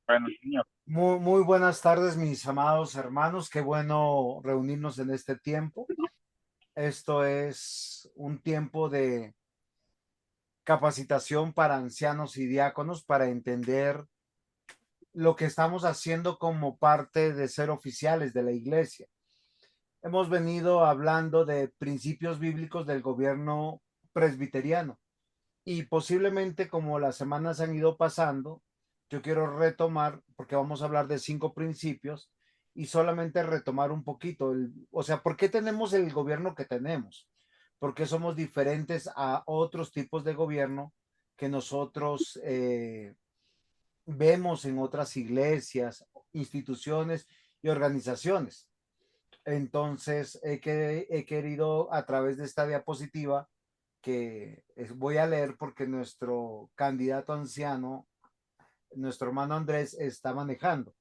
Bueno, señor. Muy buenas tardes, mis amados hermanos. Qué bueno reunirnos en este tiempo. Esto es un tiempo de capacitación para ancianos y diáconos para entender lo que estamos haciendo como parte de ser oficiales de la iglesia. Hemos venido hablando de principios bíblicos del gobierno presbiteriano y posiblemente como las semanas han ido pasando, yo quiero retomar, porque vamos a hablar de 5 principios y solamente retomar un poquito, o sea, ¿por qué tenemos el gobierno que tenemos? ¿Por qué somos diferentes a otros tipos de gobierno que nosotros vemos en otras iglesias, instituciones y organizaciones? Entonces, he querido a través de esta diapositiva voy a leer porque nuestro candidato anciano, nuestro hermano Andrés, está manejando.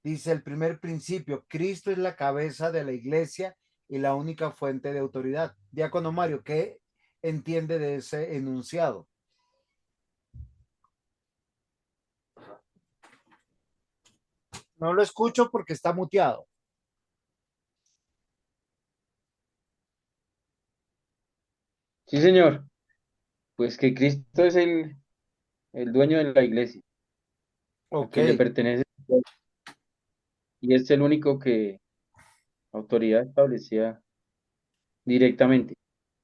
Dice el primer principio: Cristo es la cabeza de la iglesia y la única fuente de autoridad. Diácono Mario, ¿qué entiende de ese enunciado? No lo escucho porque está muteado. Sí, señor. Pues que Cristo es el dueño de la iglesia, a Ok, quien le pertenece, y es el único que autoridad establecía directamente.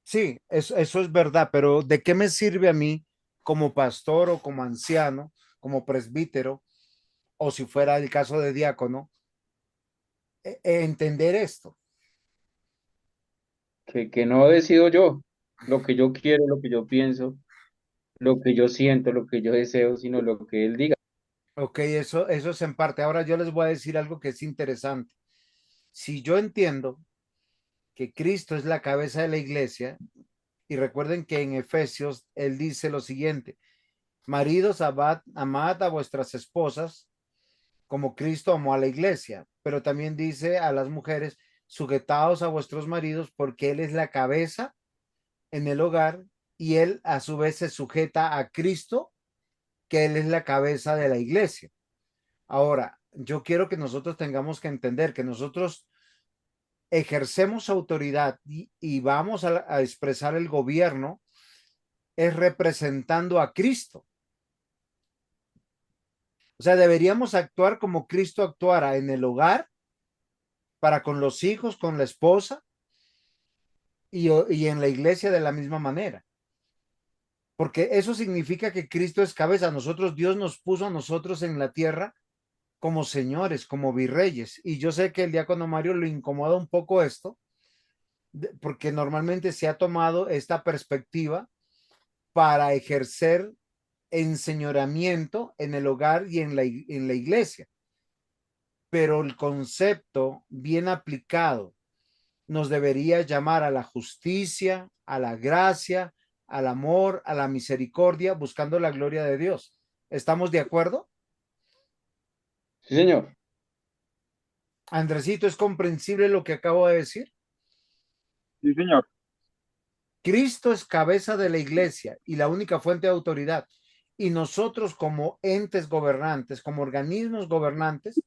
sí, eso es verdad, pero ¿de qué me sirve a mí como pastor o como anciano, como presbítero, o si fuera el caso de diácono, entender esto? Que no decido yo lo que yo quiero, lo que yo pienso, lo que yo siento, lo que yo deseo, sino lo que él diga. Ok, eso es en parte. Ahora yo les voy a decir algo que es interesante. Si yo entiendo que Cristo es la cabeza de la iglesia, y recuerden que en Efesios él dice lo siguiente: maridos, amad a vuestras esposas como Cristo amó a la iglesia, pero también dice a las mujeres: sujetaos a vuestros maridos porque él es la cabeza en el hogar y él a su vez se sujeta a Cristo, que él es la cabeza de la iglesia. Ahora, yo quiero que nosotros tengamos que entender que nosotros ejercemos autoridad y vamos a expresar el gobierno es representando a Cristo. O sea, deberíamos actuar como Cristo actuara en el hogar, para con los hijos, con la esposa y en la iglesia de la misma manera. Porque eso significa que Cristo es cabeza. Nosotros, Dios nos puso a nosotros en la tierra como señores, como virreyes. Y yo sé que el diácono Mario le incomoda un poco esto, porque normalmente se ha tomado esta perspectiva para ejercer enseñoramiento en el hogar y en la iglesia. Pero el concepto bien aplicado nos debería llamar a la justicia, a la gracia, al amor, a la misericordia, buscando la gloria de Dios. ¿Estamos de acuerdo? Sí, señor. Andresito, ¿es comprensible lo que acabo de decir? Sí, señor. Cristo es cabeza de la iglesia y la única fuente de autoridad. Y nosotros como entes gobernantes, como organismos gobernantes,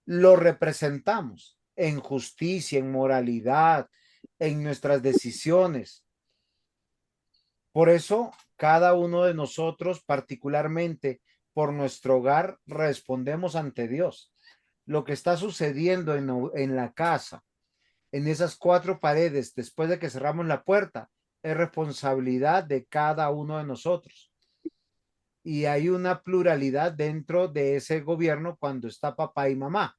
lo representamos en justicia, en moralidad, en nuestras decisiones. Por eso, cada uno de nosotros, particularmente por nuestro hogar, respondemos ante Dios. Lo que está sucediendo en la casa, en esas 4 paredes, después de que cerramos la puerta, es responsabilidad de cada uno de nosotros. Y hay una pluralidad dentro de ese gobierno cuando está papá y mamá.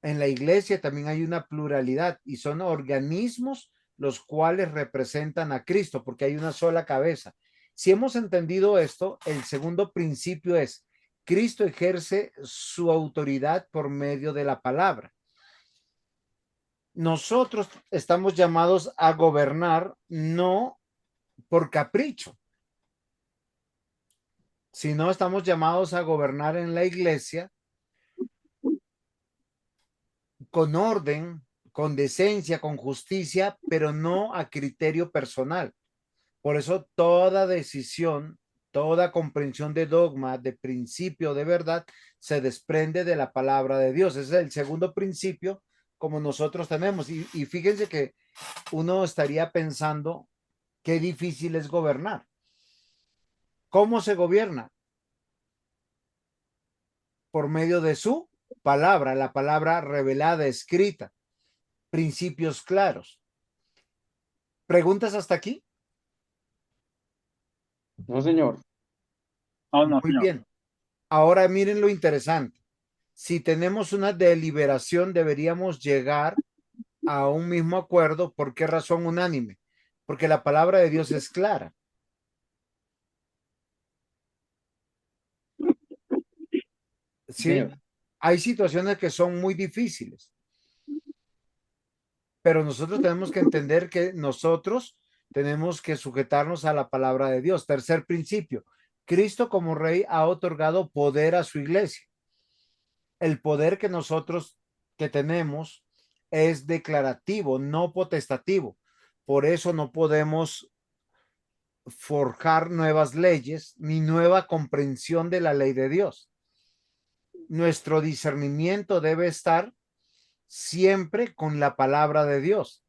En la iglesia también hay una pluralidad y son organismos los cuales representan a Cristo, porque hay una sola cabeza. Si hemos entendido esto, el segundo principio es: Cristo ejerce su autoridad por medio de la palabra. Nosotros estamos llamados a gobernar no por capricho, sino estamos llamados a gobernar en la iglesia con orden, con decencia, con justicia, pero no a criterio personal. Por eso toda decisión Toda comprensión de dogma, de principio, de verdad, se desprende de la palabra de Dios. Ese es el segundo principio como nosotros tenemos. Y fíjense que uno estaría pensando qué difícil es gobernar. ¿Cómo se gobierna? Por medio de su palabra, la palabra revelada, escrita, principios claros. ¿Preguntas hasta aquí? No, señor. Oh, no, Muy señor. bien. Ahora miren lo interesante. Si tenemos una deliberación, deberíamos llegar a un mismo acuerdo. ¿Por qué razón unánime? Porque la palabra de Dios es clara. Sí, Sí, señor. hay situaciones que son muy difíciles, pero nosotros tenemos que entender que nosotros tenemos que sujetarnos a la palabra de Dios. Tercer principio, Cristo como rey ha otorgado poder a su iglesia. El poder que nosotros que tenemos es declarativo, no potestativo. Por eso no podemos forjar nuevas leyes ni nueva comprensión de la ley de Dios. Nuestro discernimiento debe estar siempre con la palabra de Dios.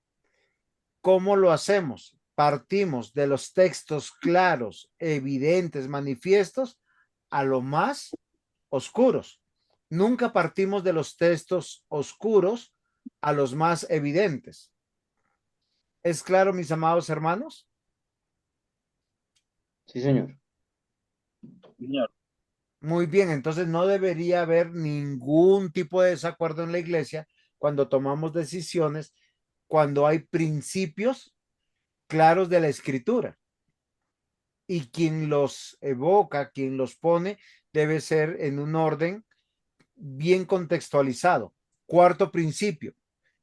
¿Cómo lo hacemos? Partimos de los textos claros, evidentes, manifiestos, a lo más oscuros. Nunca partimos de los textos oscuros a los más evidentes. ¿Es claro, mis amados hermanos? Sí, señor. Señor. Muy bien, entonces no debería haber ningún tipo de desacuerdo en la iglesia cuando tomamos decisiones, cuando hay principios claros de la escritura. Y quien los evoca, quien los pone, debe ser en un orden bien contextualizado. Cuarto principio,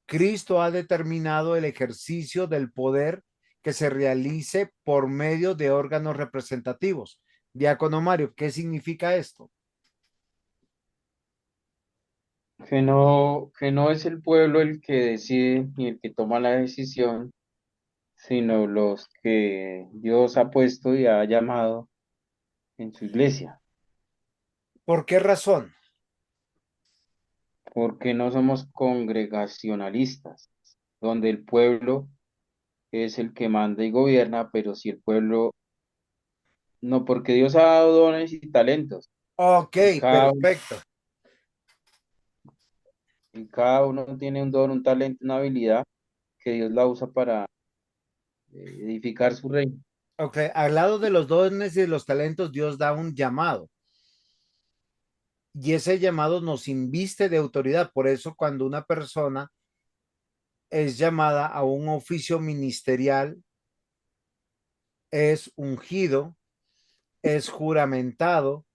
Cristo ha determinado el ejercicio del poder que se realice por medio de órganos representativos. Diácono Mario, ¿qué significa esto? Que no es el pueblo el que decide ni el que toma la decisión, sino los que Dios ha puesto y ha llamado en su iglesia. ¿Por qué razón? Porque no somos congregacionalistas, donde el pueblo es el que manda y gobierna, pero si el pueblo, no, porque Dios ha dado dones y talentos, Ok, y cada, perfecto. y cada uno tiene un don, un talento, una habilidad que Dios la usa para edificar su reino. Ok, al lado de los dones y de los talentos, Dios da un llamado y ese llamado nos inviste de autoridad. Por eso, cuando una persona es llamada a un oficio ministerial, es ungido, es juramentado,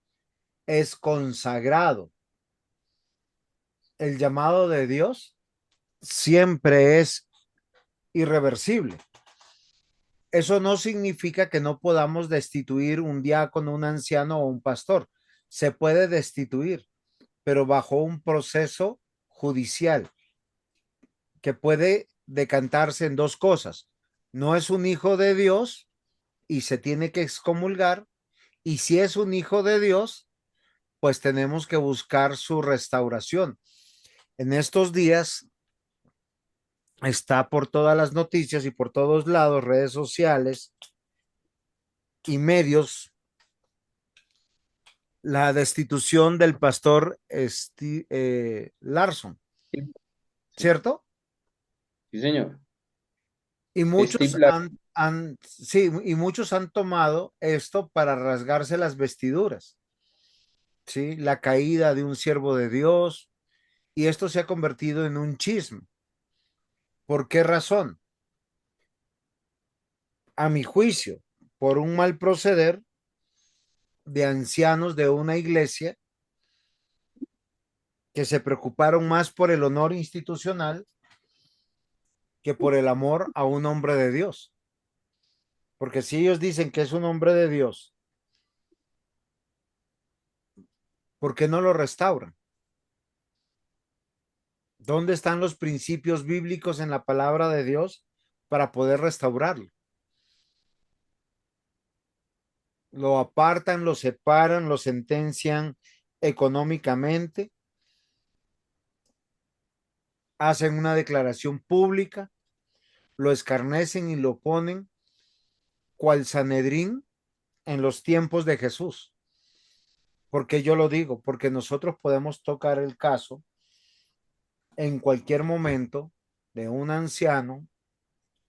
es consagrado. El llamado de Dios siempre es irreversible. Eso no significa que no podamos destituir un diácono, un anciano o un pastor. Se puede destituir, pero bajo un proceso judicial que puede decantarse en dos cosas. No es un hijo de Dios y se tiene que excomulgar, y si es un hijo de Dios, pues tenemos que buscar su restauración. En estos días está por todas las noticias y por todos lados, redes sociales y medios, la destitución del pastor Larson, Sí, sí, ¿cierto? sí, señor. Y muchos Steve Larry, sí, y muchos han tomado esto para rasgarse las vestiduras, ¿sí? La caída de un siervo de Dios, y esto se ha convertido en un chisme. ¿Por qué razón? A mi juicio, por un mal proceder de ancianos de una iglesia que se preocuparon más por el honor institucional que por el amor a un hombre de Dios. Porque si ellos dicen que es un hombre de Dios, ¿por qué no lo restauran? ¿Dónde están los principios bíblicos en la palabra de Dios para poder restaurarlo? lo apartan, lo separan, lo sentencian económicamente, hacen una declaración pública, lo escarnecen y lo ponen cual Sanedrín en los tiempos de Jesús. ¿Por qué yo lo digo? Porque nosotros podemos tocar el caso en cualquier momento de un anciano,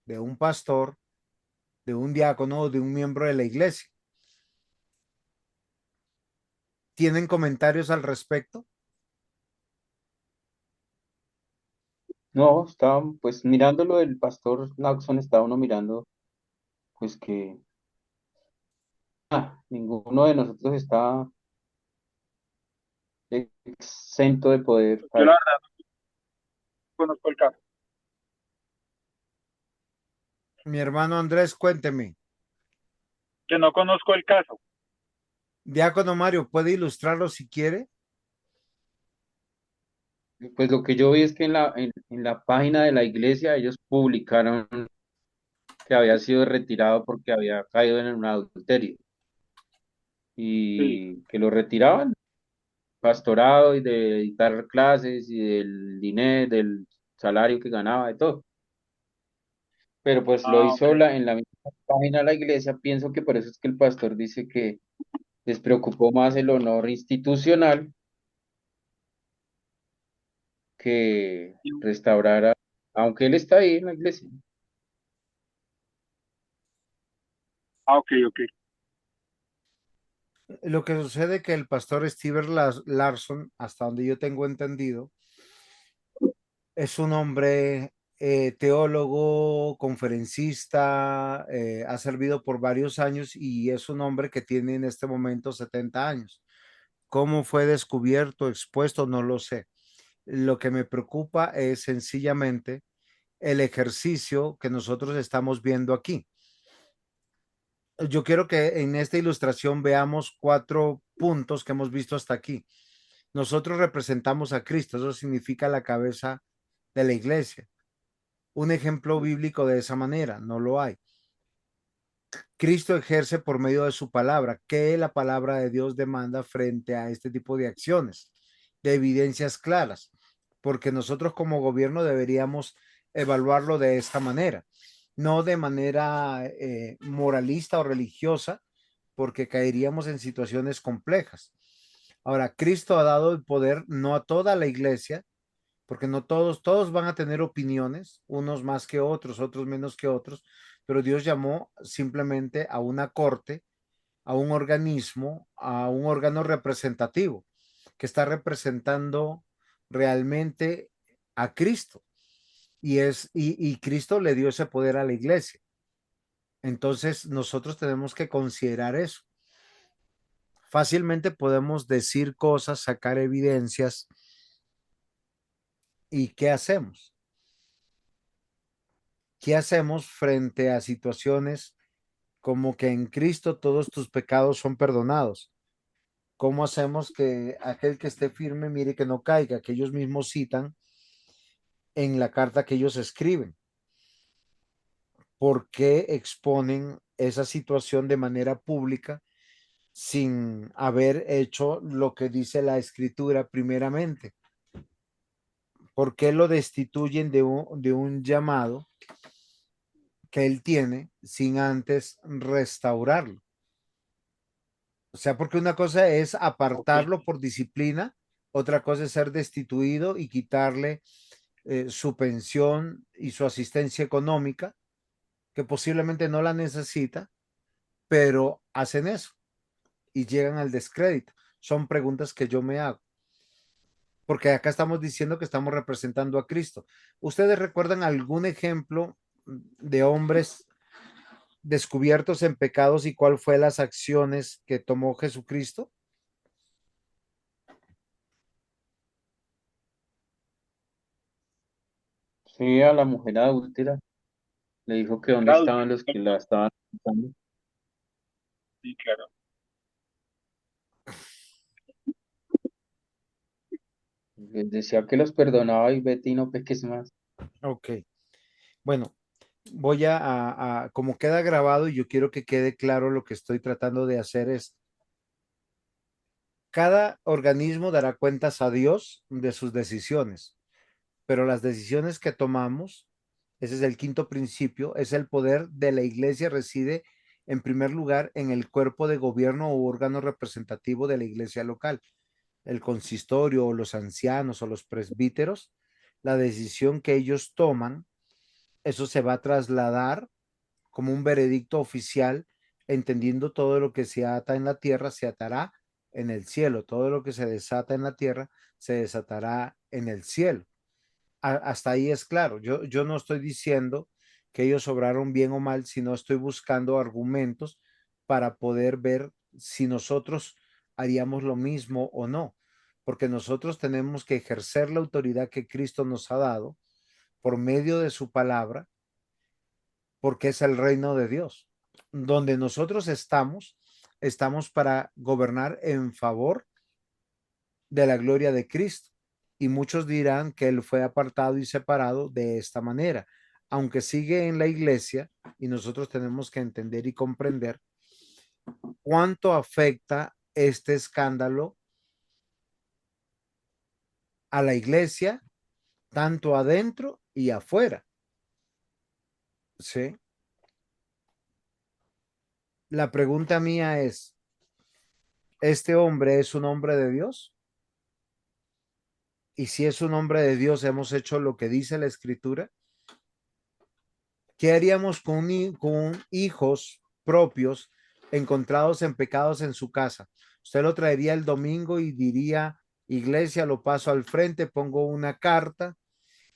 de un pastor, de un diácono o de un miembro de la iglesia. ¿Tienen comentarios al respecto? No, estaba pues mirando lo del pastor Lawson, estaba uno mirando pues que ninguno de nosotros está exento de poder Yo la fallar. verdad no conozco el caso. Mi hermano Andrés, cuénteme. Que no conozco el caso. Diácono Mario, ¿puede ilustrarlo si quiere? Pues lo que yo vi es que en la página de la iglesia ellos publicaron que había sido retirado porque había caído en un adulterio Sí. y que lo retiraban, pastorado y de dictar clases y del dinero, del salario que ganaba, de todo. Pero pues lo Ah, ok. hizo en la misma página de la iglesia, pienso que por eso es que el pastor dice que les preocupó más el honor institucional que restaurar, aunque él está ahí en la iglesia. Ah, ok, ok. Lo que sucede es que el pastor Larson, hasta donde yo tengo entendido, es un hombre teólogo, conferencista, ha servido por varios años y es un hombre que tiene en este momento 70 años. ¿Cómo fue descubierto, expuesto? No lo sé. Lo que me preocupa es sencillamente el ejercicio que nosotros estamos viendo aquí. Yo quiero que en esta ilustración veamos 4 puntos que hemos visto hasta aquí. Nosotros representamos a Cristo, eso significa la cabeza de la iglesia. Un ejemplo bíblico de esa manera, no lo hay. Cristo ejerce por medio de su palabra. ¿Qué la palabra de Dios demanda frente a este tipo de acciones? De evidencias claras, porque nosotros como gobierno deberíamos evaluarlo de esta manera, no de manera moralista o religiosa, porque caeríamos en situaciones complejas. Ahora, Cristo ha dado el poder no a toda la iglesia, porque no todos van a tener opiniones, unos más que otros menos que otros, pero Dios llamó simplemente a una corte, a un organismo, a un órgano representativo que está representando realmente a Cristo y Cristo le dio ese poder a la iglesia. Entonces nosotros tenemos que considerar eso. Fácilmente podemos decir cosas, sacar evidencias y ¿qué hacemos? ¿Qué hacemos frente a situaciones como que en Cristo todos tus pecados son perdonados? ¿Cómo hacemos que aquel que esté firme mire que no caiga? Que ellos mismos citan en la carta que ellos escriben. ¿Por qué exponen esa situación de manera pública sin haber hecho lo que dice la escritura primeramente? ¿Por qué lo destituyen de un llamado que él tiene sin antes restaurarlo? O sea, porque una cosa es Ok. apartarlo por disciplina, otra cosa es ser destituido y quitarle su pensión y su asistencia económica, que posiblemente no la necesita, pero hacen eso y llegan al descrédito. Son preguntas que yo me hago, porque acá estamos diciendo que estamos representando a Cristo. ¿Ustedes recuerdan algún ejemplo de hombres descubiertos en pecados y cuál fue las acciones que tomó Jesucristo? Sí, a la mujer adúltera le dijo que dónde Claro, estaban los que la estaban acusando. sí, claro. Les decía que los perdonaba y vete y no peques más. Ok, bueno. voy como queda grabado y yo quiero que quede claro lo que estoy tratando de hacer es, cada organismo dará cuentas a Dios de sus decisiones, pero las decisiones que tomamos, ese es el quinto principio, es el poder de la iglesia reside en primer lugar en el cuerpo de gobierno o órgano representativo de la iglesia local, el consistorio o los ancianos o los presbíteros. La decisión que ellos toman, eso se va a trasladar como un veredicto oficial, entendiendo todo lo que se ata en la tierra se atará en el cielo, todo lo que se desata en la tierra se desatará en el cielo. Hasta ahí es claro. Yo no estoy diciendo que ellos obraron bien o mal, sino estoy buscando argumentos para poder ver si nosotros haríamos lo mismo o no, porque nosotros tenemos que ejercer la autoridad que Cristo nos ha dado por medio de su palabra, porque es el reino de Dios. Donde nosotros estamos para gobernar en favor de la gloria de Cristo. Y muchos dirán que él fue apartado y separado de esta manera, aunque sigue en la iglesia, y nosotros tenemos que entender y comprender cuánto afecta este escándalo a la iglesia, tanto adentro y afuera. ¿Sí? La pregunta mía es, ¿este hombre es un hombre de Dios? Y si es un hombre de Dios, hemos hecho lo que dice la escritura. ¿Qué haríamos con hijos propios encontrados en pecados en su casa? Usted lo traería el domingo y diría, iglesia, lo paso al frente, pongo una carta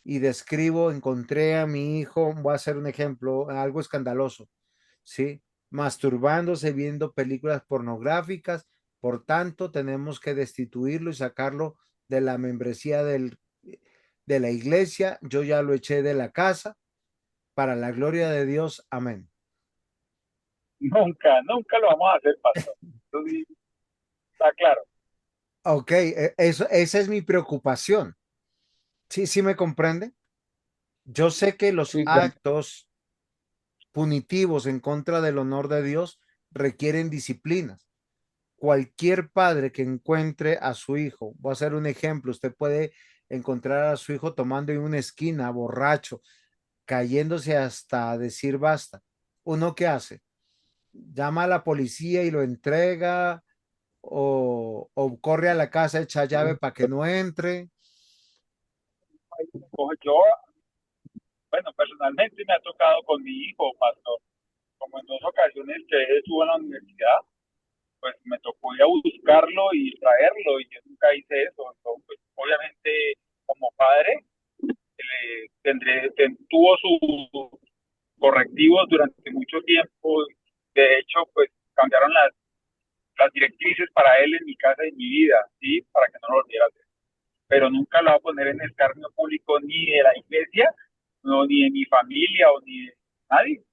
y describo, encontré a mi hijo, voy a hacer un ejemplo, algo escandaloso, ¿sí? Masturbándose, viendo películas pornográficas, por tanto, tenemos que destituirlo y sacarlo de la membresía de la iglesia. Yo ya lo eché de la casa para la gloria de Dios. Amén. Nunca, nunca lo vamos a hacer, pastor. Eso sí está claro. Ok, esa es mi preocupación. Sí, sí me comprende. Yo sé que los Sí, claro. actos punitivos en contra del honor de Dios requieren disciplinas. Cualquier padre que encuentre a su hijo, voy a hacer un ejemplo, usted puede encontrar a su hijo tomando en una esquina, borracho, cayéndose hasta decir basta. ¿Uno qué hace? Llama a la policía y lo entrega o corre a la casa, echa llave para que no entre. Yo, bueno, personalmente me ha tocado con mi hijo, pastor, como en dos ocasiones que él estuvo en la universidad, pues me tocó ir a buscarlo y traerlo, y yo nunca hice eso. Entonces, pues, obviamente, como padre, tuvo sus correctivos durante mucho tiempo. De hecho, pues cambiaron las directrices para él en mi casa y en mi vida, ¿sí? Para que no lo volviera a hacer. Pero nunca lo va a poner en escarnio público ni de la iglesia, no, ni de mi familia o ni de nadie.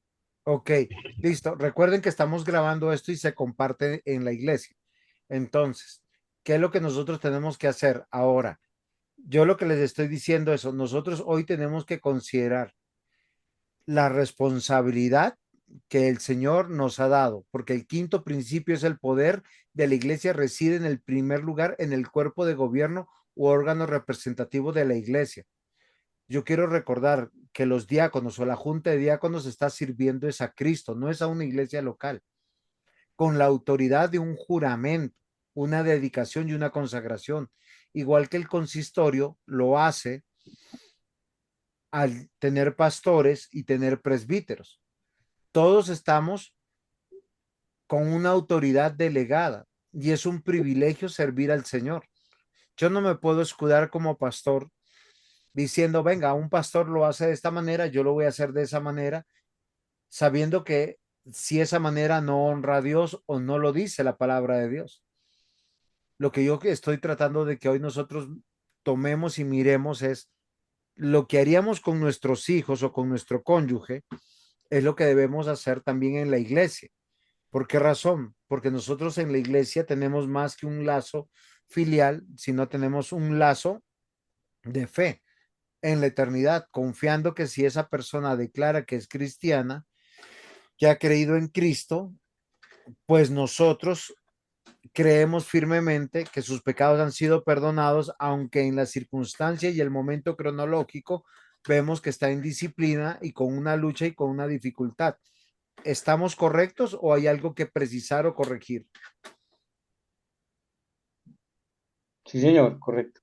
Ok, listo. Recuerden que estamos grabando esto y se comparte en la iglesia. Entonces, ¿qué es lo que nosotros tenemos que hacer ahora? Yo lo que les estoy diciendo es, nosotros hoy tenemos que considerar la responsabilidad que el Señor nos ha dado, porque el quinto principio es el poder de la iglesia reside en el primer lugar en el cuerpo de gobierno u órgano representativo de la iglesia. Yo quiero recordar que los diáconos o la junta de diáconos está sirviendo es a Cristo, no es a una iglesia local, con la autoridad de un juramento, una dedicación y una consagración, igual que el consistorio lo hace al tener pastores y tener presbíteros. Todos estamos con una autoridad delegada y es un privilegio servir al Señor. Yo no me puedo escudar como pastor diciendo, venga, un pastor lo hace de esta manera, yo lo voy a hacer de esa manera, sabiendo que si esa manera no honra a Dios o no lo dice la palabra de Dios. Lo que yo estoy tratando de que hoy nosotros tomemos y miremos es lo que haríamos con nuestros hijos o con nuestro cónyuge, es lo que debemos hacer también en la iglesia. ¿Por qué razón? Porque nosotros en la iglesia tenemos más que un lazo filial, sino tenemos un lazo de fe. en la eternidad, confiando que si esa persona declara que es cristiana, que ha creído en Cristo, pues nosotros creemos firmemente que sus pecados han sido perdonados, aunque en la circunstancia y el momento cronológico vemos que está en disciplina y con una lucha y con una dificultad. ¿Estamos correctos o hay algo que precisar o corregir? Sí, señor, correcto.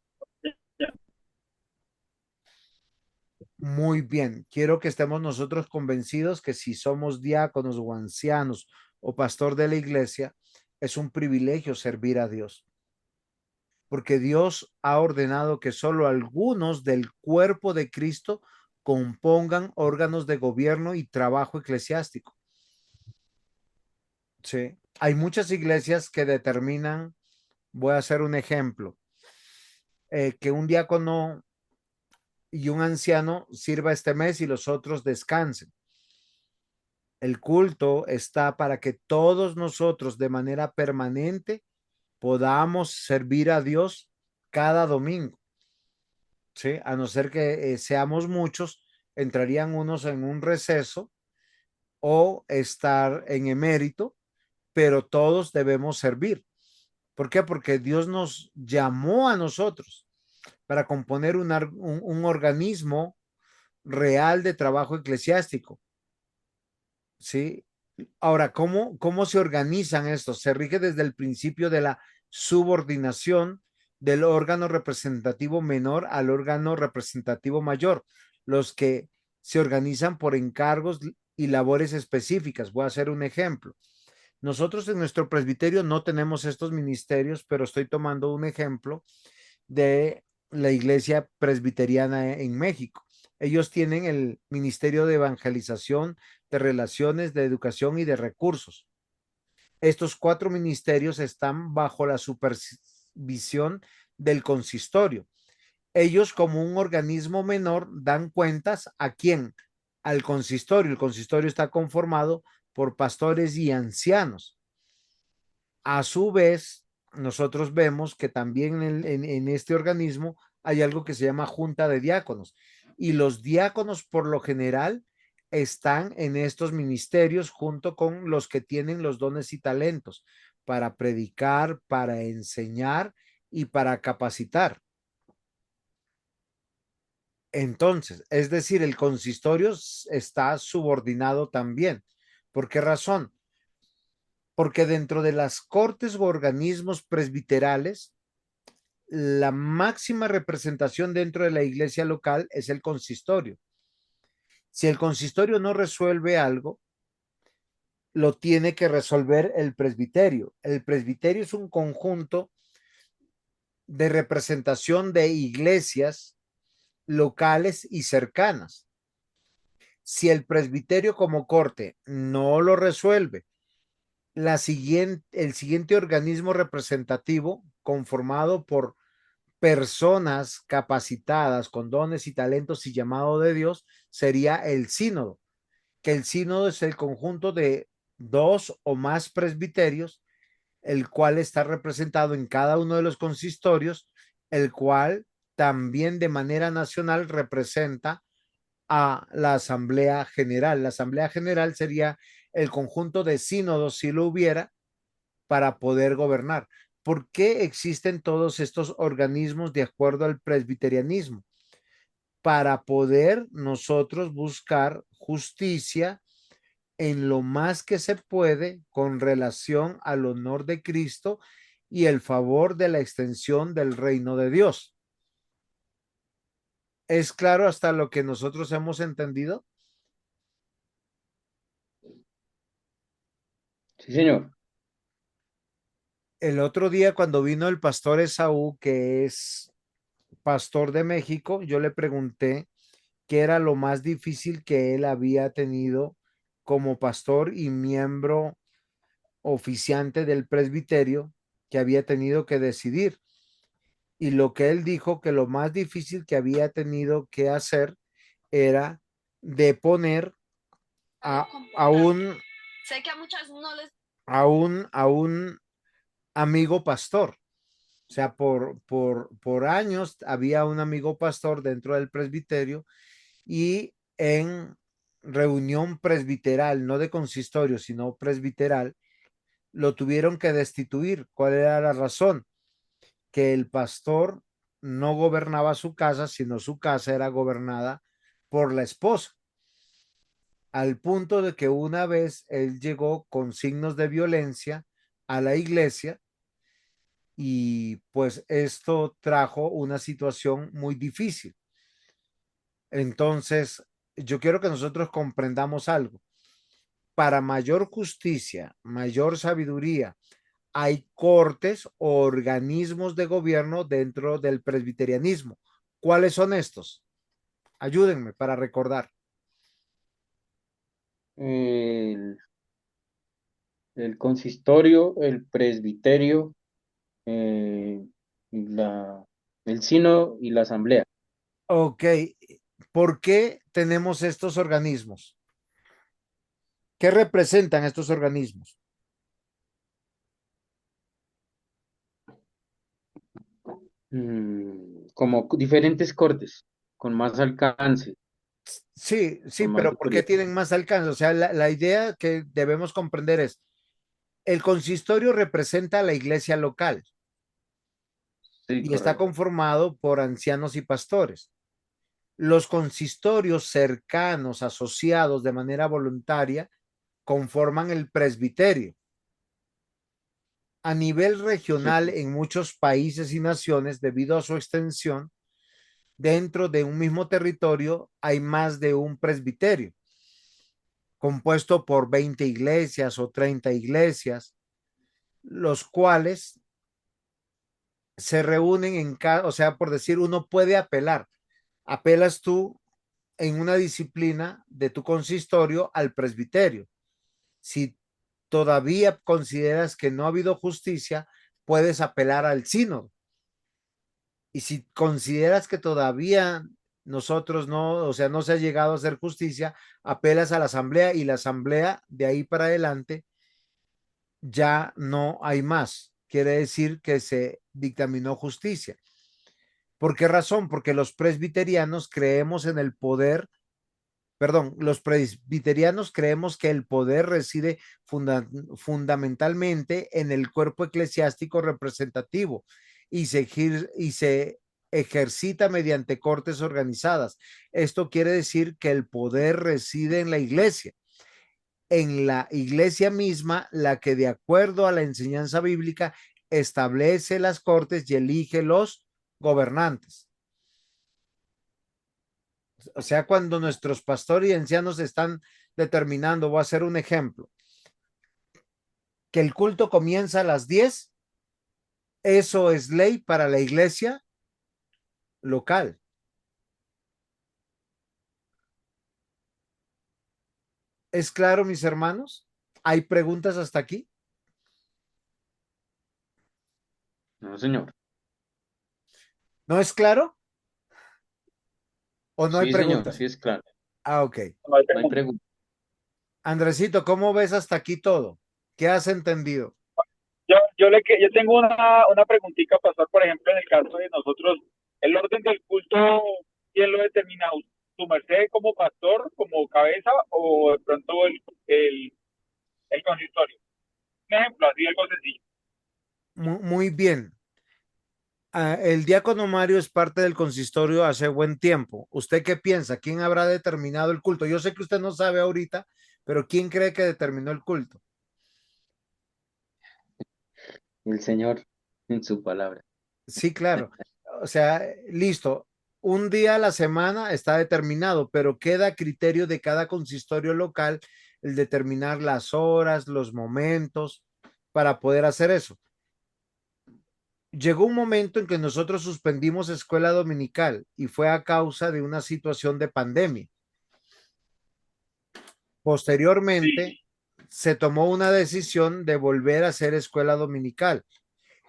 Muy bien, quiero que estemos nosotros convencidos que si somos diáconos o ancianos o pastor de la iglesia, es un privilegio servir a Dios, porque Dios ha ordenado que solo algunos del cuerpo de Cristo compongan órganos de gobierno y trabajo eclesiástico. Sí, hay muchas iglesias que determinan, voy a hacer un ejemplo, que un diácono y un anciano sirva este mes y los otros descansen. El culto está para que todos nosotros de manera permanente podamos servir a Dios cada domingo, ¿sí? A no ser que seamos muchos, entrarían unos en un receso o estar en emérito, pero todos debemos servir. ¿Por qué? Porque Dios nos llamó a nosotros para componer un organismo real de trabajo eclesiástico, ¿sí? Ahora, ¿cómo se organizan estos? Se rige desde el principio de la subordinación del órgano representativo menor al órgano representativo mayor, los que se organizan por encargos y labores específicas. Voy a hacer un ejemplo. Nosotros en nuestro presbiterio no tenemos estos ministerios, pero estoy tomando un ejemplo de la iglesia presbiteriana en México. Ellos tienen el Ministerio de Evangelización, de Relaciones, de Educación y de Recursos. Estos cuatro ministerios están bajo la supervisión del consistorio. Ellos, como un organismo menor, dan cuentas a quién, al consistorio. El consistorio está conformado por pastores y ancianos. A su vez, nosotros vemos que también en este organismo hay algo que se llama junta de diáconos y los diáconos por lo general están en estos ministerios junto con los que tienen los dones y talentos para predicar, para enseñar y para capacitar. Entonces, es decir, el consistorio está subordinado también. ¿Por qué razón? Porque dentro de las cortes o organismos presbiterales, la máxima representación dentro de la iglesia local es el consistorio. Si el consistorio no resuelve algo, lo tiene que resolver el presbiterio. El presbiterio es un conjunto de representación de iglesias locales y cercanas. Si el presbiterio como corte no lo resuelve, el siguiente organismo representativo conformado por personas capacitadas con dones y talentos y llamado de Dios sería el sínodo, que el sínodo es el conjunto de dos o más presbiterios, el cual está representado en cada uno de los consistorios, el cual también de manera nacional representa a la Asamblea General. La Asamblea General sería el conjunto de sínodos, si lo hubiera, para poder gobernar. ¿Por qué existen todos estos organismos de acuerdo al presbiterianismo? Para poder nosotros buscar justicia en lo más que se puede con relación al honor de Cristo y el favor de la extensión del reino de Dios. ¿Es claro hasta lo que nosotros hemos entendido? Sí, señor. El otro día cuando vino el pastor Esaú, que es pastor de México, yo le pregunté qué era lo más difícil que él había tenido como pastor y miembro oficiante del presbiterio que había tenido que decidir. Y lo que él dijo que lo más difícil que había tenido que hacer era deponer a, a un, sé que a muchas no les... a un amigo pastor. O sea, por años había un amigo pastor dentro del presbiterio y en reunión presbiteral, no de consistorio, sino presbiteral, lo tuvieron que destituir. ¿Cuál era la razón? Que el pastor no gobernaba su casa, sino su casa era gobernada por la esposa, al punto de que una vez él llegó con signos de violencia a la iglesia y pues esto trajo una situación muy difícil. Entonces, yo quiero que nosotros comprendamos algo. Para mayor justicia, mayor sabiduría, hay cortes o organismos de gobierno dentro del presbiterianismo. ¿Cuáles son estos? Ayúdenme para recordar. El, el consistorio, el presbiterio, eh, y el sínodo y la asamblea. Ok, ¿por qué tenemos estos organismos? ¿Qué representan estos organismos? Como diferentes cortes, con más alcance, Sí, sí, con más pero ¿por qué autoridad. tienen más alcance? O sea, la idea que debemos comprender es, el consistorio representa a la iglesia local Sí, y está correcto. conformado por ancianos y pastores. Los consistorios cercanos, asociados de manera voluntaria, conforman el presbiterio. A nivel Sí, regional, en muchos países y naciones, debido a su extensión, dentro de un mismo territorio hay más de un presbiterio, compuesto por 20 iglesias o 30 iglesias, los cuales se reúnen en cada, o sea, por decir, uno puede apelar. Apelas tú en una disciplina de tu consistorio al presbiterio. Si todavía consideras que no ha habido justicia, puedes apelar al sínodo. Y si consideras que todavía nosotros no, o sea, no se ha llegado a hacer justicia, apelas a la asamblea y la asamblea de ahí para adelante ya no hay más. Quiere decir que se dictaminó justicia. ¿Por qué razón? Porque los presbiterianos creemos en el poder, perdón, los presbiterianos creemos que el poder reside fundamentalmente en el cuerpo eclesiástico representativo y se ejercita mediante cortes organizadas. Esto quiere decir que el poder reside en la iglesia misma, la que de acuerdo a la enseñanza bíblica establece las cortes y elige los gobernantes. O sea, cuando nuestros pastores y ancianos están determinando, voy a hacer un ejemplo, que el culto comienza a las 10, eso es ley para la iglesia local. ¿Es claro, mis hermanos? ¿Hay preguntas hasta aquí? no, señor. ¿No es claro o no hay Sí, señor, preguntas? sí es claro. Ah, ok. No hay No hay pregunta. pregunta. Andresito, ¿cómo ves hasta aquí todo? ¿Qué has entendido? Yo tengo una preguntita, pastor, por ejemplo, en el caso de nosotros, el orden del culto, ¿quién lo determina? ¿Su merced como pastor, como cabeza, o de pronto el consistorio? Un ejemplo, así algo sencillo. Muy bien. El diácono Mario es parte del consistorio hace buen tiempo. ¿Usted qué piensa? ¿Quién habrá determinado el culto? Yo sé que usted no sabe ahorita, pero ¿quién cree que determinó el culto? El Señor en su palabra. Sí, claro. O sea, listo. Un día a la semana está determinado, pero queda a criterio de cada consistorio local el determinar las horas, los momentos para poder hacer eso. Llegó un momento en que nosotros suspendimos escuela dominical y fue a causa de una situación de pandemia. Posteriormente, Sí. se tomó una decisión de volver a hacer escuela dominical.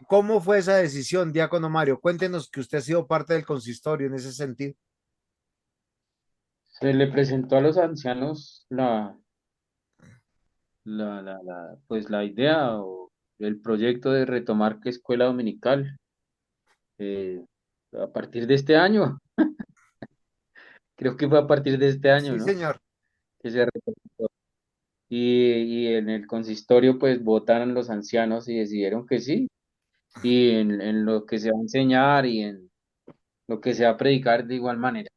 ¿Cómo fue esa decisión, Diácono Mario? Cuéntenos que usted ha sido parte del consistorio en ese sentido. Se le presentó a los ancianos pues la idea o el proyecto de retomar que escuela dominical. eh, a partir de este año, creo que fue a partir de este año, Sí, ¿no? señor. Que se representó. Y en el consistorio pues votaron los ancianos y decidieron que sí, y en lo que se va a enseñar y en lo que se va a predicar de igual manera.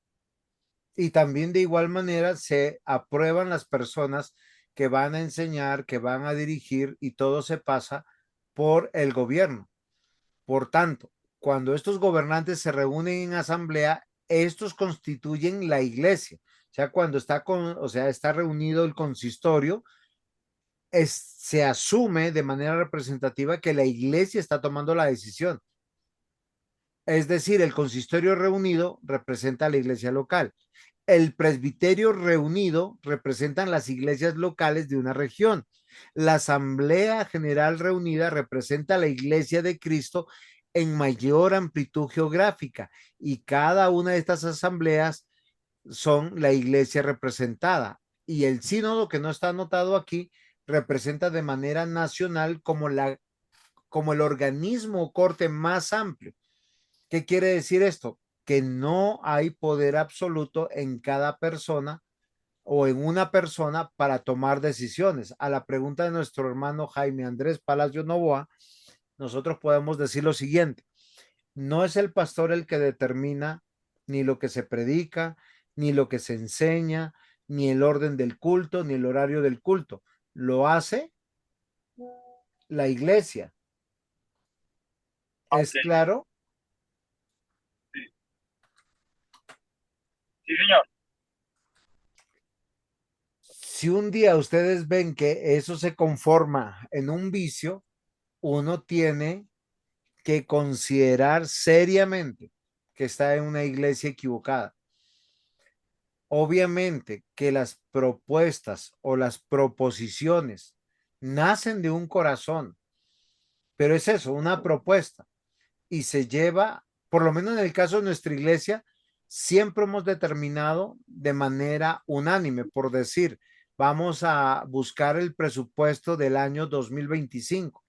Y también de igual manera se aprueban las personas que van a enseñar, que van a dirigir y todo se pasa por el gobierno. Por tanto, cuando estos gobernantes se reúnen en asamblea, estos constituyen la iglesia. O sea, cuando está o sea, está reunido el consistorio, se asume de manera representativa que la iglesia está tomando la decisión. Es decir, el consistorio reunido representa a la iglesia local. El presbiterio reunido representan las iglesias locales de una región. La Asamblea General reunida representa la iglesia de Cristo en mayor amplitud geográfica y cada una de estas asambleas son la iglesia representada. Y el sínodo, que no está anotado aquí, representa de manera nacional como el organismo o corte más amplio. ¿Qué quiere decir esto? Que no hay poder absoluto en cada persona o en una persona para tomar decisiones. A la pregunta de nuestro hermano Jaime Andrés Palacio Novoa, nosotros podemos decir lo siguiente: no es el pastor el que determina ni lo que se predica, ni lo que se enseña, ni el orden del culto, ni el horario del culto. Lo hace la iglesia. Ok, ¿Es claro? sí, sí, señor. Si un día ustedes ven que eso se conforma en un vicio, uno tiene que considerar seriamente que está en una iglesia equivocada. Obviamente que las propuestas o las proposiciones nacen de un corazón, pero es eso, una propuesta, y se lleva, por lo menos en el caso de nuestra iglesia, siempre hemos determinado de manera unánime, por decir, vamos a buscar el presupuesto del año 2025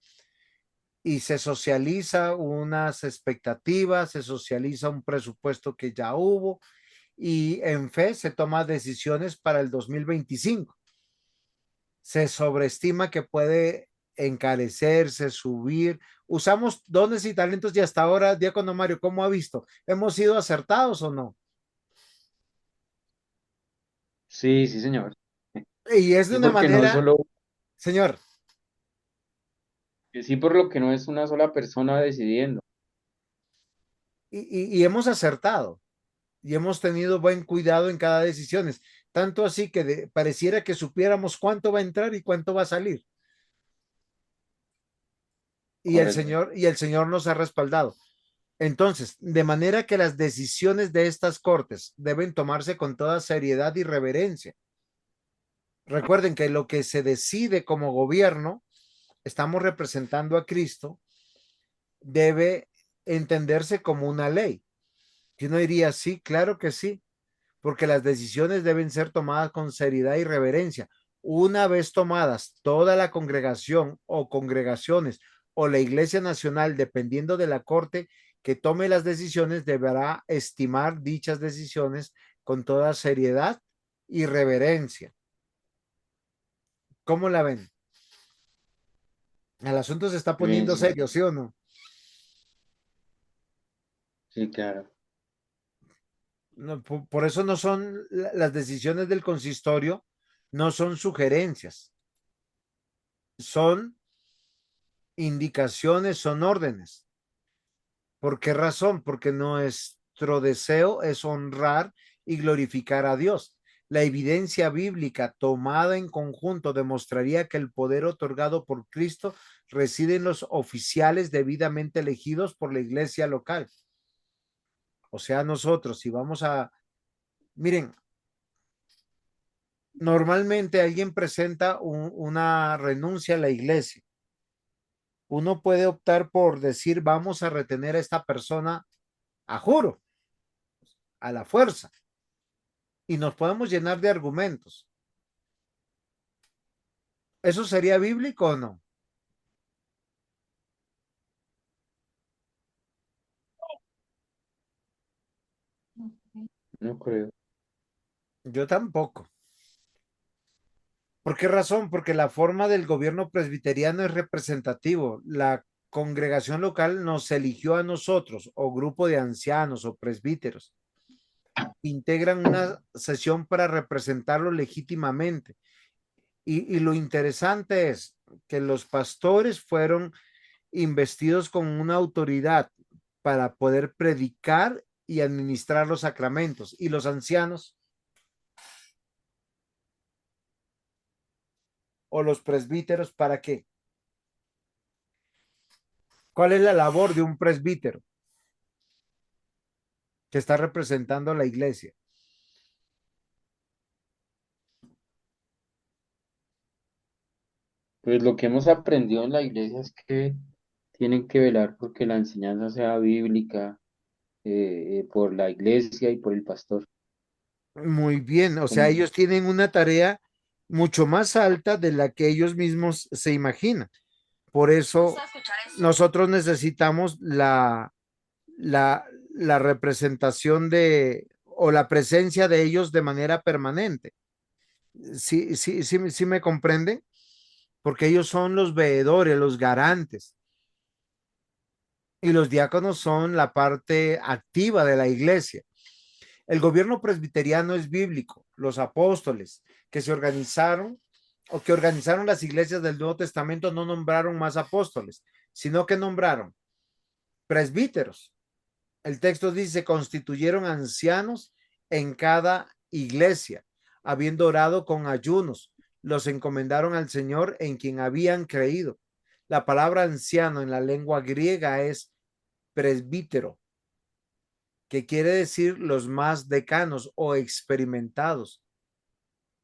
y se socializa unas expectativas, se socializa un presupuesto que ya hubo y en fe se toma decisiones para el 2025. Se sobreestima que puede encarecerse, subir. Usamos dones y talentos y hasta ahora, Diácono Mario, ¿cómo ha visto? ¿Hemos sido acertados o no? Sí, sí, señor. Y es de Sí, una porque no es manera, solo, señor, sí, por lo que no es una sola persona decidiendo. y hemos acertado y hemos tenido buen cuidado en cada decisión. Tanto así que pareciera que supiéramos cuánto va a entrar y cuánto va a salir. Correcto. Y el Señor nos ha respaldado. Entonces, de manera que las decisiones de estas cortes deben tomarse con toda seriedad y reverencia. Recuerden que lo que se decide como gobierno, estamos representando a Cristo, debe entenderse como una ley. Y uno diría, sí, claro que sí, porque las decisiones deben ser tomadas con seriedad y reverencia. Una vez tomadas, toda la congregación o congregaciones o la Iglesia Nacional, dependiendo de la corte que tome las decisiones, deberá estimar dichas decisiones con toda seriedad y reverencia. ¿Cómo la ven? El asunto se está Bien, poniendo sí, serio, ¿sí o no? sí, claro. No, por eso no son las decisiones del consistorio, no son sugerencias, son indicaciones, son órdenes. ¿Por qué razón? Porque nuestro deseo es honrar y glorificar a Dios. La evidencia bíblica tomada en conjunto demostraría que el poder otorgado por Cristo reside en los oficiales debidamente elegidos por la iglesia local. O sea, nosotros, si vamos a... Miren, normalmente alguien presenta una renuncia a la iglesia. Uno puede optar por decir, vamos a retener a esta persona a juro, a la fuerza, y nos podemos llenar de argumentos. ¿Eso sería bíblico o no? No creo. Yo tampoco. ¿Por qué razón? Porque la forma del gobierno presbiteriano es representativo. La congregación local nos eligió a nosotros o grupo de ancianos o presbíteros. Integran una sesión para representarlo legítimamente. Y lo interesante es que los pastores fueron investidos con una autoridad para poder predicar y administrar los sacramentos. Y los ancianos o los presbíteros, ¿para qué? ¿Cuál es la labor de un presbítero que está representando a la iglesia? Pues lo que hemos aprendido en la iglesia es que tienen que velar porque la enseñanza sea bíblica, por la iglesia y por el pastor. Muy bien, o sea, Como, ellos tienen una tarea mucho más alta de la que ellos mismos se imaginan. Por eso nosotros necesitamos la representación de o la presencia de ellos de manera permanente. Sí, sí, sí, sí me comprenden, porque ellos son los veedores, los garantes, y los diáconos son la parte activa de la iglesia. El gobierno presbiteriano es bíblico. Los apóstoles que se organizaron o que organizaron las iglesias del Nuevo Testamento no nombraron más apóstoles, sino que nombraron presbíteros. El texto dice, constituyeron ancianos en cada iglesia, habiendo orado con ayunos, los encomendaron al Señor en quien habían creído. La palabra anciano en la lengua griega es presbítero, que quiere decir los más decanos o experimentados.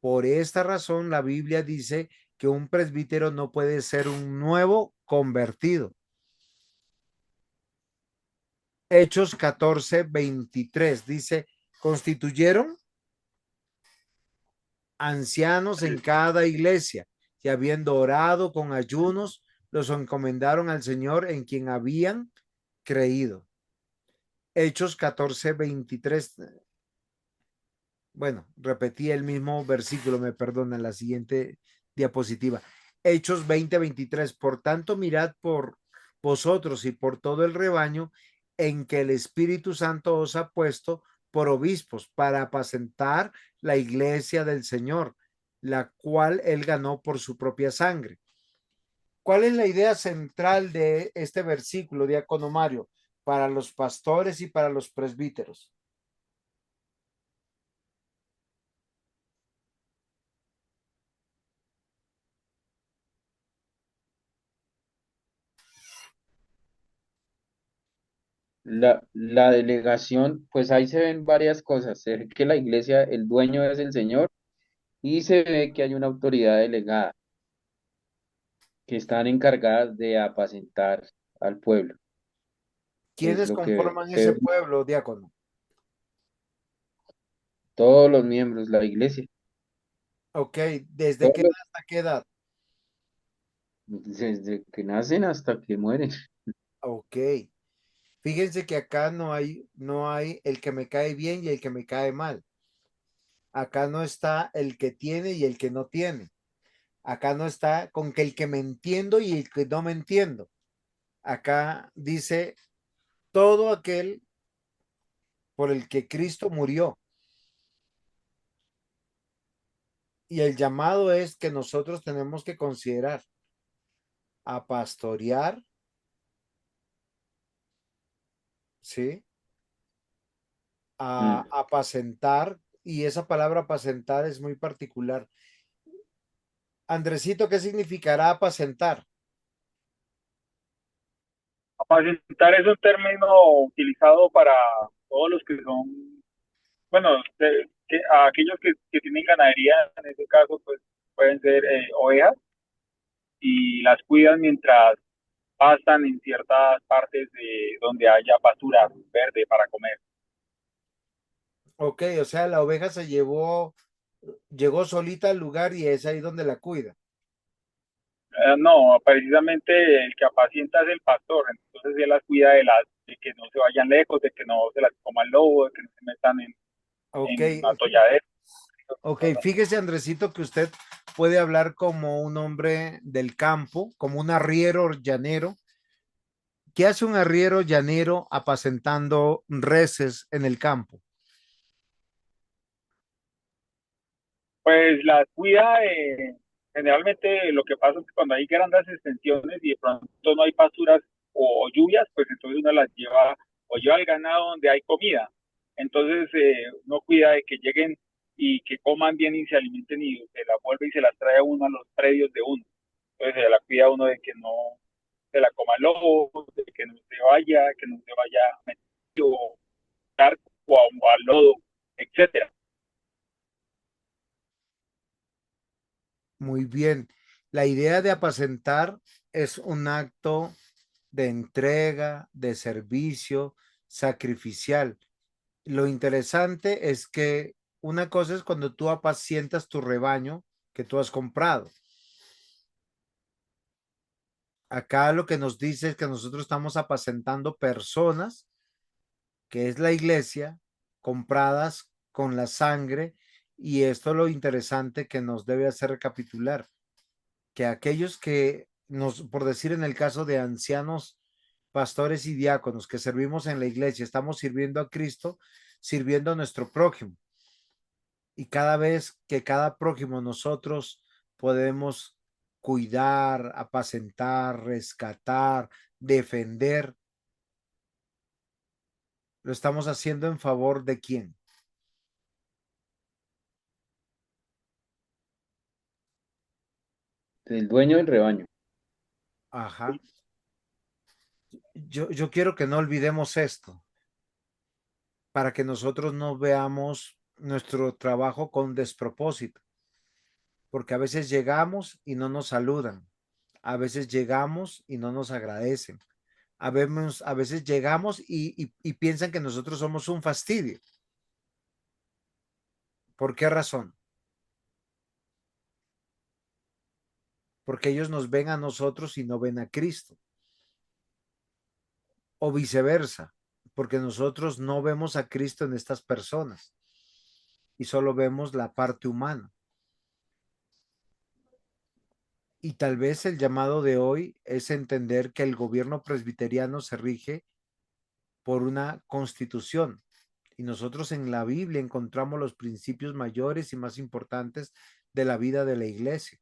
Por esta razón, la Biblia dice que un presbítero no puede ser un nuevo convertido. Hechos 14:23 dice, constituyeron ancianos en cada iglesia y habiendo orado con ayunos, los encomendaron al Señor en quien habían creído. Hechos 14:23. Bueno, repetí el mismo versículo, me perdona, en la siguiente diapositiva. Hechos 20:23. Por tanto, mirad por vosotros y por todo el rebaño en que el Espíritu Santo os ha puesto por obispos para apacentar la iglesia del Señor, la cual él ganó por su propia sangre. ¿Cuál es la idea central de este versículo, diácono Mario, para los pastores y para los presbíteros? la delegación, pues ahí se ven varias cosas. Se ve que la iglesia, el dueño es el Señor y se ve que hay una autoridad delegada que están encargadas de apacentar al pueblo. Es ¿Quiénes lo que conforman ese pueblo, diácono? todos los miembros, la iglesia, Ok, ¿desde todos qué edad hasta qué edad? desde que nacen hasta que mueren. Ok, fíjense que acá no hay el que me cae bien y el que me cae mal. Acá no está el que tiene y el que no tiene. Acá no está con que el que me entiendo y el que no me entiendo. Acá dice todo aquel por el que Cristo murió. Y el llamado es que nosotros tenemos que considerar a pastorear, ¿sí? A Mm. apacentar, y esa palabra apacentar es muy particular. Andresito, ¿qué significará apacentar? Apacentar es un término utilizado para todos los que son, bueno, a aquellos que tienen ganadería, en este caso, pues pueden ser ovejas y las cuidan mientras pastan en ciertas partes de donde haya pastura verde para comer. Ok, o sea, la oveja llegó solita al lugar y es ahí donde la cuida. No, precisamente el que apacienta es el pastor, entonces él las cuida de que no se vayan lejos, de que no se las coma el lobo, de que no se metan están Ok, en atolladero. ok, fíjese Andresito que usted puede hablar como un hombre del campo, como un arriero llanero. ¿Qué hace un arriero llanero apacentando reses en el campo? Pues la cuida, generalmente lo que pasa es que cuando hay grandes extensiones y de pronto no hay pasturas o lluvias, pues entonces uno las lleva o lleva al ganado donde hay comida. Entonces uno cuida de que lleguen y que coman bien y se alimenten y se las vuelve y se las trae a uno a los predios de uno. Entonces se la cuida uno de que no se la coma el lobo, de que no se vaya metido o charco o al lodo, etcétera. Muy bien. La idea de apacentar es un acto de entrega, de servicio, sacrificial. Lo interesante es que una cosa es cuando tú apacientas tu rebaño que tú has comprado. Acá lo que nos dice es que nosotros estamos apacentando personas, que es la iglesia, compradas con la sangre, y esto es lo interesante que nos debe hacer recapitular, que aquellos que nos, por decir en el caso de ancianos, pastores y diáconos que servimos en la iglesia, estamos sirviendo a Cristo, sirviendo a nuestro prójimo. Y cada vez que cada prójimo nosotros podemos cuidar, apacentar, rescatar, defender, lo estamos haciendo en favor de quién. Del dueño del rebaño. Ajá. Yo quiero que no olvidemos esto, para que nosotros no veamos nuestro trabajo con despropósito, porque a veces llegamos y no nos saludan, a veces llegamos y no nos agradecen, a veces llegamos y piensan que nosotros somos un fastidio. ¿Por qué razón? Porque ellos nos ven a nosotros y no ven a Cristo, o viceversa, porque nosotros no vemos a Cristo en estas personas y solo vemos la parte humana. Y tal vez el llamado de hoy es entender que el gobierno presbiteriano se rige por una constitución. Y nosotros en la Biblia encontramos los principios mayores y más importantes de la vida de la iglesia.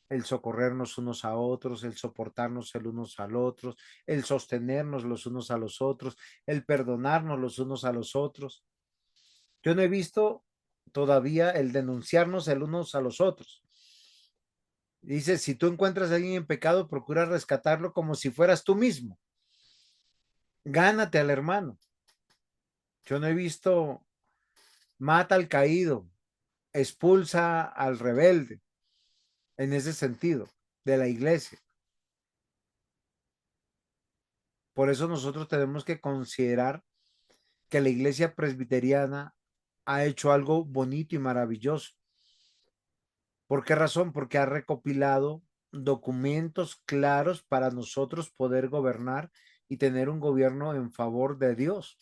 El socorrernos unos a otros, el soportarnos el unos al otros, el sostenernos los unos a los otros, el perdonarnos los unos a los otros. Yo no he visto todavía el denunciarnos el unos a los otros. Dice, si tú encuentras a alguien en pecado, procura rescatarlo como si fueras tú mismo. Gánate al hermano. Yo no he visto mata al caído, expulsa al rebelde, en ese sentido, de la iglesia. Por eso nosotros tenemos que considerar que la iglesia presbiteriana ha hecho algo bonito y maravilloso. ¿Por qué razón? Porque ha recopilado documentos claros para nosotros poder gobernar y tener un gobierno en favor de Dios.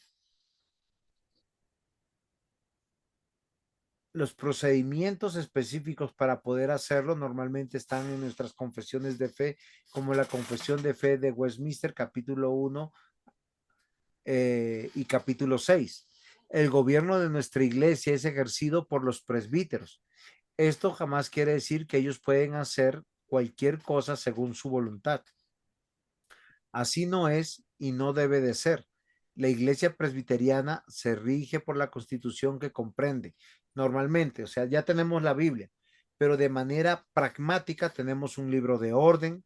Los procedimientos específicos para poder hacerlo normalmente están en nuestras confesiones de fe, como la confesión de fe de Westminster, capítulo 1 y capítulo 6. El gobierno de nuestra iglesia es ejercido por los presbíteros. Esto jamás quiere decir que ellos pueden hacer cualquier cosa según su voluntad. Así no es y no debe de ser. La iglesia presbiteriana se rige por la constitución que comprende normalmente, o sea, ya tenemos la Biblia, pero de manera pragmática tenemos un libro de orden,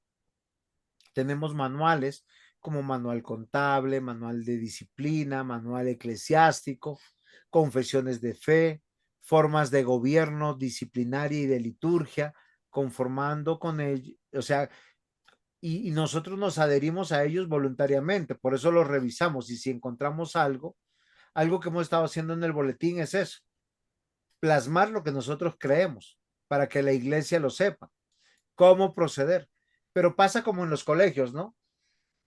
tenemos manuales como manual contable, manual de disciplina, manual eclesiástico, confesiones de fe, formas de gobierno disciplinaria y de liturgia, conformando con ello, o sea, y nosotros nos adherimos a ellos voluntariamente, por eso los revisamos y si encontramos algo, algo que hemos estado haciendo en el boletín es eso, plasmar lo que nosotros creemos para que la iglesia lo sepa, cómo proceder. Pero pasa como en los colegios, ¿no?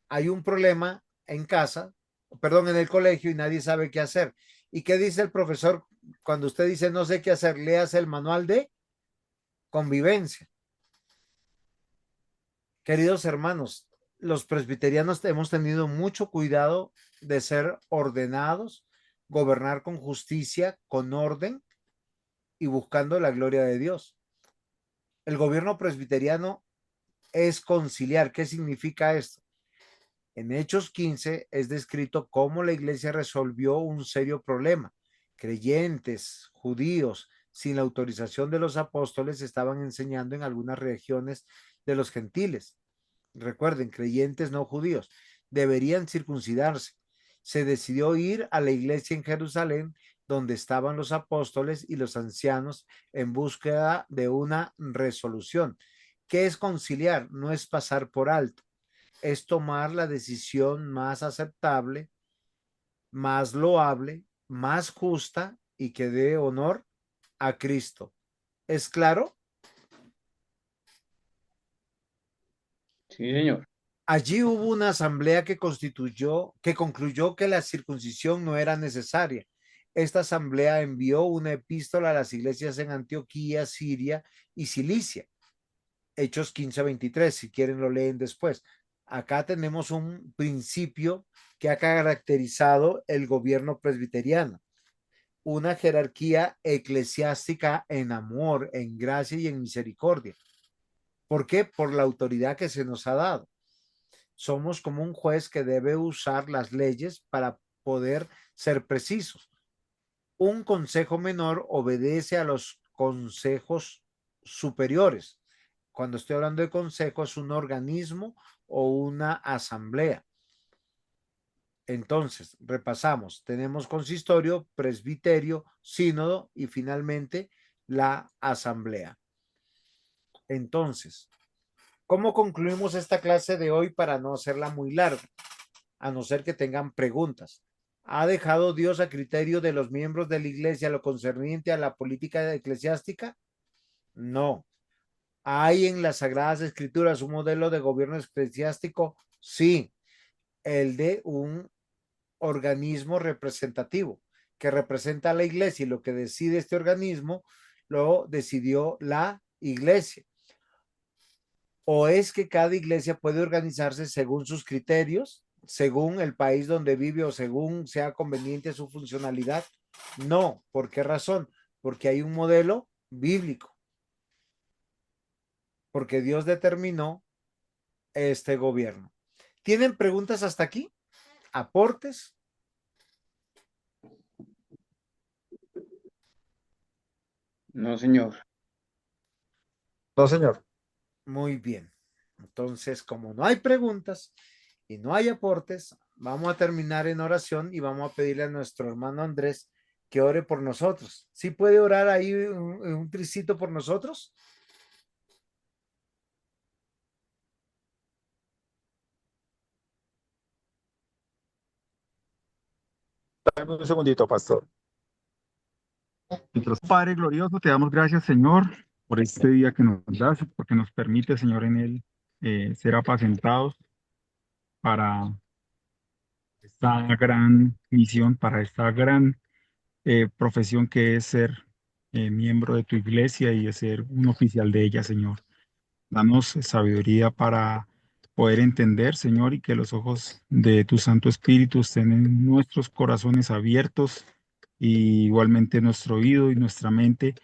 Hay un problema en casa, perdón, en el colegio y nadie sabe qué hacer. ¿Y qué dice el profesor cuando usted dice no sé qué hacer? Léase el manual de convivencia. Queridos hermanos, los presbiterianos hemos tenido mucho cuidado de ser ordenados, gobernar con justicia, con orden y buscando la gloria de Dios. El gobierno presbiteriano es conciliar. ¿Qué significa esto? En Hechos 15 es descrito cómo la iglesia resolvió un serio problema. Creyentes, judíos, sin la autorización de los apóstoles, estaban enseñando en algunas regiones de los gentiles. Recuerden, creyentes no judíos, deberían circuncidarse. Se decidió ir a la iglesia en Jerusalén, donde estaban los apóstoles y los ancianos, en búsqueda de una resolución. ¿Qué es conciliar? No es pasar por alto, es tomar la decisión más aceptable, más loable, más justa y que dé honor a Cristo. ¿Es claro? Sí, señor. Allí hubo una asamblea que concluyó que la circuncisión no era necesaria. Esta asamblea envió una epístola a las iglesias en Antioquía, Siria y Cilicia. Hechos 15:23, si quieren lo leen después. Acá tenemos un principio que ha caracterizado el gobierno presbiteriano, una jerarquía eclesiástica en amor, en gracia y en misericordia. ¿Por qué? Por la autoridad que se nos ha dado. Somos como un juez que debe usar las leyes para poder ser precisos. Un consejo menor obedece a los consejos superiores. Cuando estoy hablando de consejo, es un organismo o una asamblea. Entonces, repasamos. Tenemos consistorio, presbiterio, sínodo y finalmente la asamblea. Entonces, ¿cómo concluimos esta clase de hoy para no hacerla muy larga? A no ser que tengan preguntas. ¿Ha dejado Dios a criterio de los miembros de la iglesia lo concerniente a la política eclesiástica? No. ¿Hay en las Sagradas Escrituras un modelo de gobierno eclesiástico? Sí, el de un organismo representativo que representa a la iglesia y lo que decide este organismo lo decidió la iglesia. ¿O es que cada iglesia puede organizarse según sus criterios, según el país donde vive o según sea conveniente su funcionalidad? No. ¿Por qué razón? Porque hay un modelo bíblico, porque Dios determinó este gobierno. ¿Tienen preguntas hasta aquí? ¿Aportes? No, señor. No, señor. Muy bien. Entonces, como no hay preguntas y no hay aportes, vamos a terminar en oración y vamos a pedirle a nuestro hermano Andrés que ore por nosotros. ¿Sí puede orar ahí un tricito por nosotros? Dame un segundito, pastor. Padre glorioso, te damos gracias, Señor, por este día que nos das, porque nos permite, Señor, en él ser apacentados para esta gran misión, para esta gran profesión que es ser miembro de tu iglesia y de ser un oficial de ella, Señor. Danos sabiduría para poder entender, Señor, y que los ojos de tu Santo Espíritu estén en nuestros corazones abiertos y igualmente nuestro oído y nuestra mente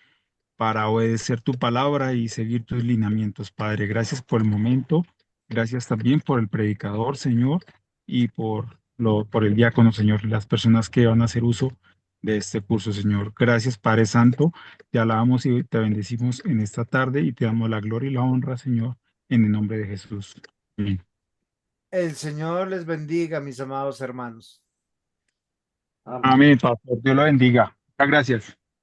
para obedecer tu palabra y seguir tus lineamientos, Padre. Gracias por el momento, gracias también por el predicador, Señor, y por el diácono, Señor, las personas que van a hacer uso de este curso, Señor. Gracias, Padre Santo, te alabamos y te bendecimos en esta tarde y te damos la gloria y la honra, Señor, en el nombre de Jesús. Amén. El Señor les bendiga, mis amados hermanos. Amén. Amén, pastor. Dios lo bendiga. Muchas gracias.